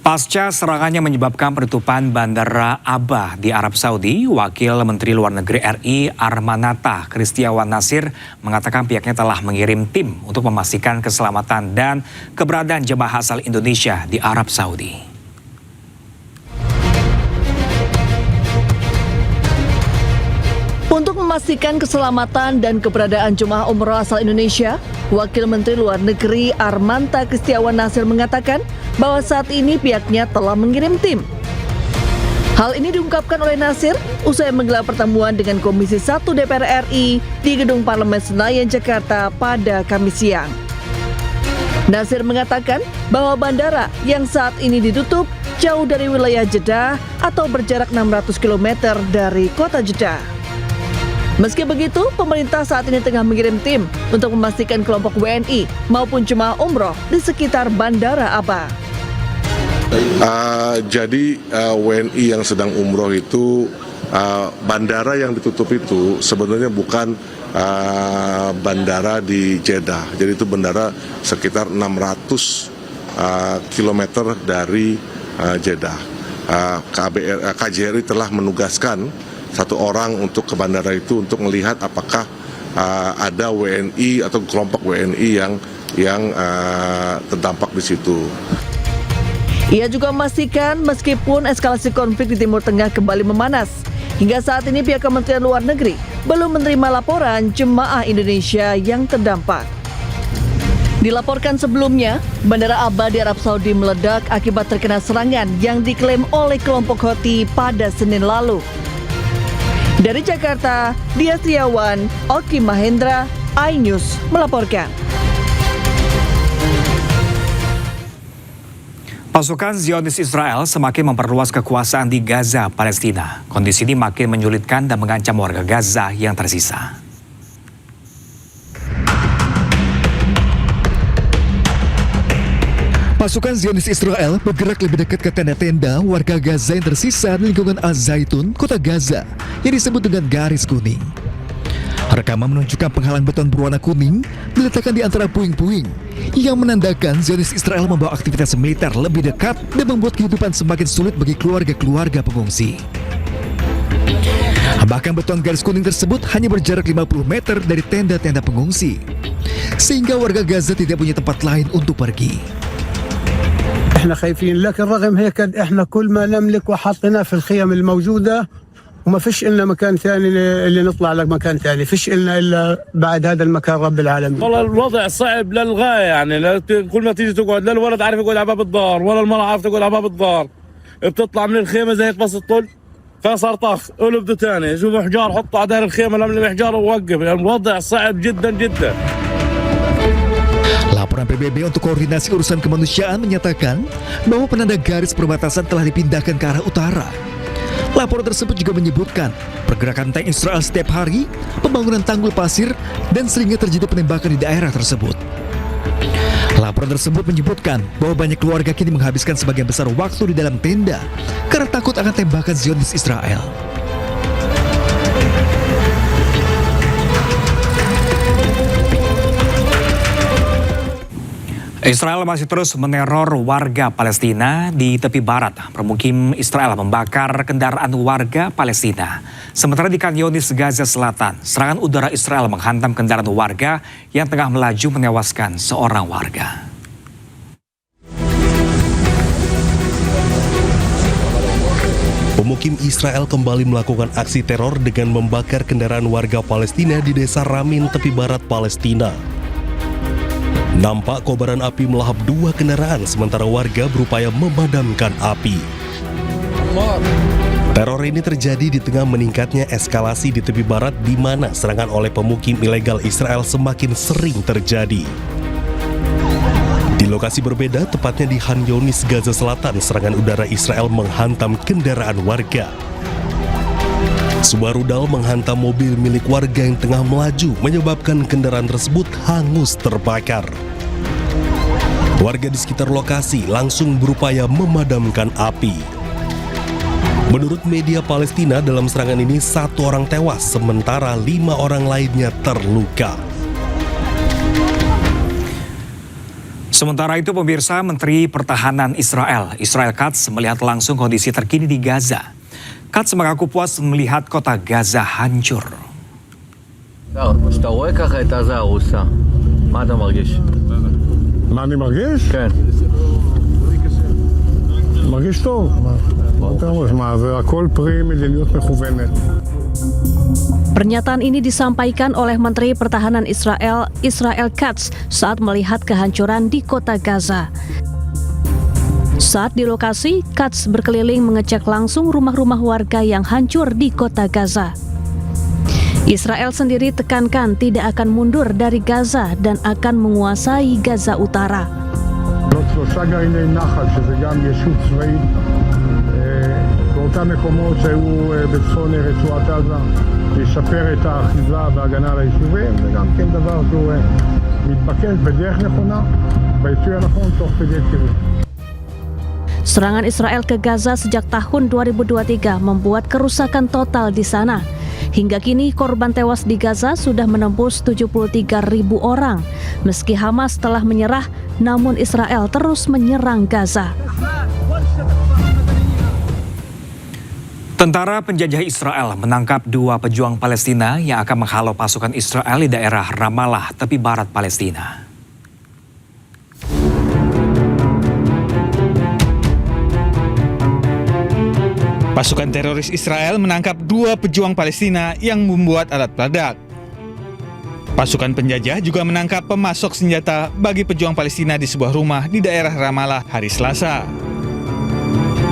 Pasca serangannya menyebabkan penutupan Bandara Aba di Arab Saudi, Wakil Menteri Luar Negeri RI Armanata Kristiawan Nasir mengatakan pihaknya telah mengirim tim untuk memastikan keselamatan dan keberadaan jemaah asal Indonesia di Arab Saudi. Untuk memastikan keselamatan dan keberadaan jemaah umroh asal Indonesia, Wakil Menteri Luar Negeri Armanata Kristiawan Nasir mengatakan bahwa saat ini pihaknya telah mengirim tim. Hal ini diungkapkan oleh Nasir usai menggelar pertemuan dengan Komisi 1 DPR RI di Gedung Parlemen Senayan, Jakarta pada Kamis siang. Nasir mengatakan bahwa bandara yang saat ini ditutup jauh dari wilayah Jeddah atau berjarak 600 km dari kota Jeddah. Meski begitu, pemerintah saat ini tengah mengirim tim untuk memastikan kelompok WNI maupun jemaah umroh di sekitar Bandara Aba. Jadi WNI yang sedang umroh itu, bandara yang ditutup itu sebenarnya bukan bandara di Jeddah. Jadi itu bandara sekitar 600 km dari Jeddah. KJRI telah menugaskan satu orang untuk ke bandara itu untuk melihat apakah ada WNI atau kelompok WNI yang terdampak di situ. Ia juga memastikan meskipun eskalasi konflik di Timur Tengah kembali memanas, hingga saat ini pihak Kementerian Luar Negeri belum menerima laporan jemaah Indonesia yang terdampak. Dilaporkan sebelumnya, Bandara Aba di Arab Saudi meledak akibat terkena serangan yang diklaim oleh kelompok Houthi pada Senin lalu. Dari Jakarta, Dia Triawan, Oki Mahendra, iNews melaporkan. Pasukan Zionis Israel semakin memperluas kekuasaan di Gaza, Palestina. Kondisi ini makin menyulitkan dan mengancam warga Gaza yang tersisa. Pasukan Zionis Israel bergerak lebih dekat ke tenda-tenda warga Gaza yang tersisa di lingkungan Az-Zaitun, kota Gaza, yang disebut dengan garis kuning. Rekaman menunjukkan penghalang beton berwarna kuning diletakkan di antara puing-puing yang menandakan Zionis Israel membawa aktivitas militer lebih dekat dan membuat kehidupan semakin sulit bagi keluarga-keluarga pengungsi. Bahkan beton garis kuning tersebut hanya berjarak 50 meter dari tenda-tenda pengungsi, sehingga warga Gaza tidak punya tempat lain untuk pergi. احنا خايفين لكن رغم هيك احنا كل ما نملك وحطيناه في الخيم الموجوده وما فيش إلنا مكان ثاني اللي نطلع لك مكان ثاني فيش إلنا إلا بعد هذا المكان رب العالمين. والله الوضع صعب للغاية يعني كل ما تيجي تقعد لا الولد عارف يقعد على باب الدار ولا المرأة عارف تقعد على باب الدار. بتطلع من الخيمة زي هيك بس تطل صار طخ قلب ده ثاني شوف حجار حطه على دار الخيمة لما حجار ووقف يعني الوضع صعب جدا جدا. Laporan PBB untuk koordinasi urusan kemanusiaan menyatakan bahwa penanda garis perbatasan telah dipindahkan ke arah utara. Laporan tersebut juga menyebutkan pergerakan tank Israel setiap hari, pembangunan tanggul pasir, dan seringnya terjadi penembakan di daerah tersebut. Laporan tersebut menyebutkan bahwa banyak keluarga kini menghabiskan sebagian besar waktu di dalam tenda karena takut akan tembakan Zionis Israel. Israel masih terus meneror warga Palestina di tepi barat. Permukim Israel membakar kendaraan warga Palestina. Sementara di Khan Younis, Gaza Selatan, serangan udara Israel menghantam kendaraan warga yang tengah melaju menewaskan seorang warga. Pemukim Israel kembali melakukan aksi teror dengan membakar kendaraan warga Palestina di desa Ramin, tepi barat Palestina. Nampak kobaran api melahap dua kendaraan sementara warga berupaya memadamkan api. Teror ini terjadi di tengah meningkatnya eskalasi di tepi barat di mana serangan oleh pemukim ilegal Israel semakin sering terjadi. Di lokasi berbeda, tepatnya di Khan Younis, Gaza Selatan, serangan udara Israel menghantam kendaraan warga. Sebuah rudal menghantam mobil milik warga yang tengah melaju, menyebabkan kendaraan tersebut hangus terbakar. Warga di sekitar lokasi langsung berupaya memadamkan api. Menurut media Palestina, dalam serangan ini 1 orang tewas, sementara 5 orang lainnya terluka. Sementara itu pemirsa, Menteri Pertahanan Israel Katz melihat langsung kondisi terkini di Gaza. Katz mengaku puas melihat kota Gaza hancur. כשאתה רואה ככה את עזה הרוסה, מה אתה מרגיש? מה אני מרגיש? כן. מרגיש טוב. מה אתה אומר? מה, זה הכל פרי מדיניות מכוונת. Pernyataan ini disampaikan oleh Menteri Pertahanan Israel Katz saat melihat kehancuran di kota Gaza. Saat di lokasi, Katz berkeliling mengecek langsung rumah-rumah warga yang hancur di kota Gaza. Israel sendiri tekankan tidak akan mundur dari Gaza dan akan menguasai Gaza Utara. שלושה גרעיני נחל, שזה גם יישוב צבאי, באותם מקומות שהיו בצפון רצועת עזה, לשפר את האחיזה וההגנה על היישובים, זה גם כן דבר שהוא מתבקש בדרך נכונה, בעיתוי הנכון, תוך כדי טירוף. Serangan Israel ke Gaza sejak tahun 2023 membuat kerusakan total di sana. Hingga kini korban tewas di Gaza sudah menembus 73.000 orang. Meski Hamas telah menyerah, namun Israel terus menyerang Gaza. Tentara penjajah Israel menangkap 2 pejuang Palestina yang akan menghalau pasukan Israel di daerah Ramallah, tepi barat Palestina. Pasukan teroris Israel menangkap 2 pejuang Palestina yang membuat alat peledak. Pasukan penjajah juga menangkap pemasok senjata bagi pejuang Palestina di sebuah rumah di daerah Ramallah hari Selasa.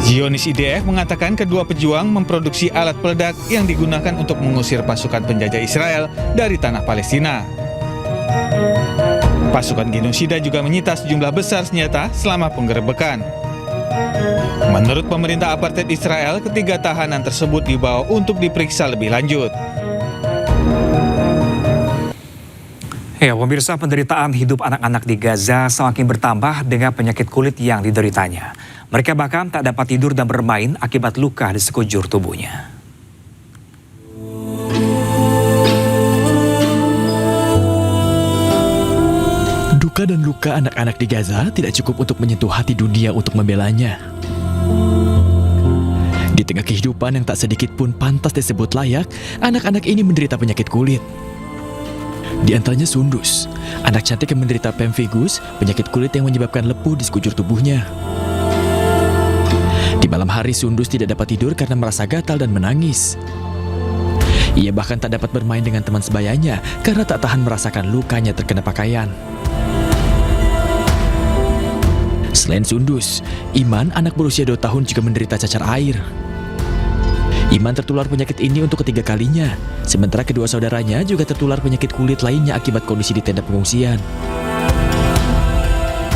Zionis IDF mengatakan kedua pejuang memproduksi alat peledak yang digunakan untuk mengusir pasukan penjajah Israel dari tanah Palestina. Pasukan genosida juga menyita sejumlah besar senjata selama penggerebekan. Menurut pemerintah apartheid Israel, ketiga tahanan tersebut dibawa untuk diperiksa lebih lanjut. Ya, pemirsa, penderitaan hidup anak-anak di Gaza semakin bertambah dengan penyakit kulit yang dideritanya. Mereka bahkan tak dapat tidur dan bermain akibat luka di sekujur tubuhnya. Duka dan luka anak-anak di Gaza tidak cukup untuk menyentuh hati dunia untuk membelanya. Di tengah kehidupan yang tak sedikit pun pantas disebut layak, anak-anak ini menderita penyakit kulit. Di antaranya Sundus, anak cantik yang menderita pemphigus, penyakit kulit yang menyebabkan lepuh di sekujur tubuhnya. Di malam hari, Sundus tidak dapat tidur karena merasa gatal dan menangis. Ia bahkan tak dapat bermain dengan teman sebayanya karena tak tahan merasakan lukanya terkena pakaian. Selain Sundus, Iman, anak berusia 2 tahun juga menderita cacar air. Iman tertular penyakit ini untuk ketiga kalinya, sementara kedua saudaranya juga tertular penyakit kulit lainnya akibat kondisi di tenda pengungsian.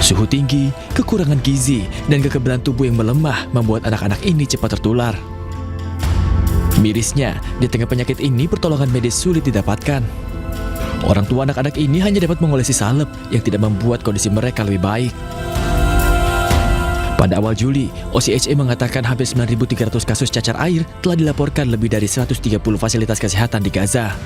Suhu tinggi, kekurangan gizi, dan kekebalan tubuh yang melemah membuat anak-anak ini cepat tertular. Mirisnya, di tengah penyakit ini pertolongan medis sulit didapatkan. Orang tua anak-anak ini hanya dapat mengolesi salep yang tidak membuat kondisi mereka lebih baik. Pada awal Juli, OCHA mengatakan hampir 9.300 kasus cacar air telah dilaporkan lebih dari 130 fasilitas kesehatan di Gaza.